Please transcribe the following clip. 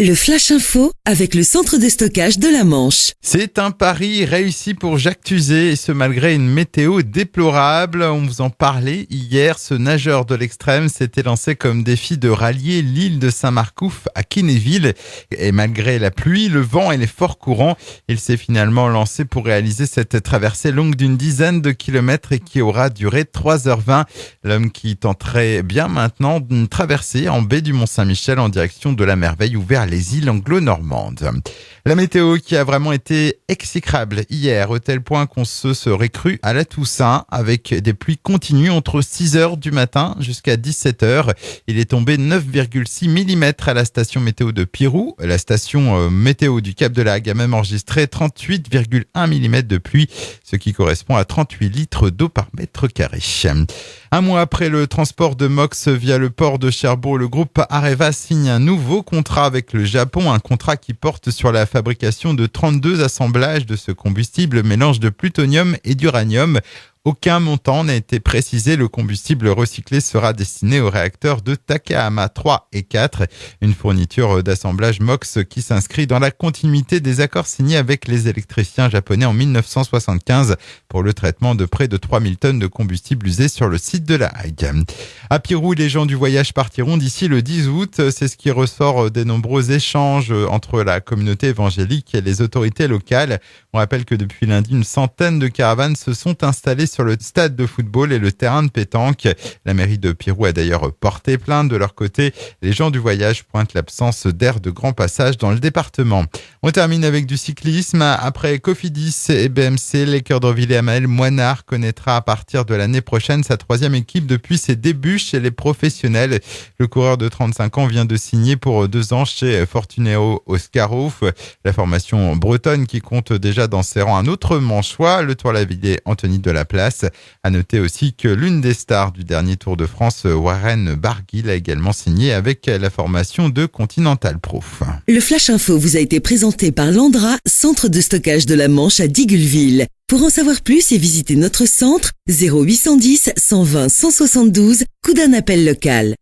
Le Flash Info avec le centre de stockage de la Manche. C'est un pari réussi pour Jacques Tuzet et ce malgré une météo déplorable. On vous en parlait hier, ce nageur de l'extrême s'était lancé comme défi de rallier l'île de Saint-Marcouf à Kinéville. Et malgré la pluie, le vent et les forts courants, il s'est finalement lancé pour réaliser cette traversée longue d'une dizaine de kilomètres et qui aura duré 3h20. L'homme qui tenterait bien maintenant d'une traversée en baie du Mont-Saint-Michel en direction de la merveille ouverte les îles anglo-normandes. La météo qui a vraiment été exécrable hier, au tel point qu'on se serait cru à la Toussaint, avec des pluies continues entre 6h du matin jusqu'à 17h. Il est tombé 9,6 mm à la station météo de Pirou. La station météo du Cap de la Hague a même enregistré 38,1 mm de pluie, ce qui correspond à 38 litres d'eau par mètre carré. Un mois après le transport de MOX via le port de Cherbourg, le groupe Areva signe un nouveau contrat avec le Japon, un contrat qui porte sur la fabrication de 32 assemblages de ce combustible, mélange de plutonium et d'uranium. Aucun montant n'a été précisé. Le combustible recyclé sera destiné aux réacteurs de Takahama 3 et 4, une fourniture d'assemblage MOX qui s'inscrit dans la continuité des accords signés avec les électriciens japonais en 1975 pour le traitement de près de 3000 tonnes de combustible usé sur le site de la Hague. À Pirou, les gens du voyage partiront d'ici le 10 août. C'est ce qui ressort des nombreux échanges entre la communauté évangélique et les autorités locales. On rappelle que depuis lundi, une centaine de caravanes se sont installées sur le stade de football et le terrain de pétanque. La mairie de Pirou a d'ailleurs porté plainte. De leur côté, les gens du voyage pointent l'absence d'aires de grand passage dans le département. On termine avec du cyclisme. Après Cofidis et BMC, l'Écœur d'Orville et Amael Moinard connaîtra à partir de l'année prochaine sa troisième équipe depuis ses débuts chez les professionnels. Le coureur de 35 ans vient de signer pour 2 ans chez Fortuneo Oscarov, la formation bretonne qui compte déjà dans ses rangs un autre manchois, le Tour-la-Ville Anthony Delaplace. À noter aussi que l'une des stars du dernier Tour de France, Warren Barguil, a également signé avec la formation de Continental Pro. Le Flash Info vous a été présenté par Landra, centre de stockage de la Manche à Digulleville. Pour en savoir plus et visiter notre centre, 0810 120 172, coup d'un appel local.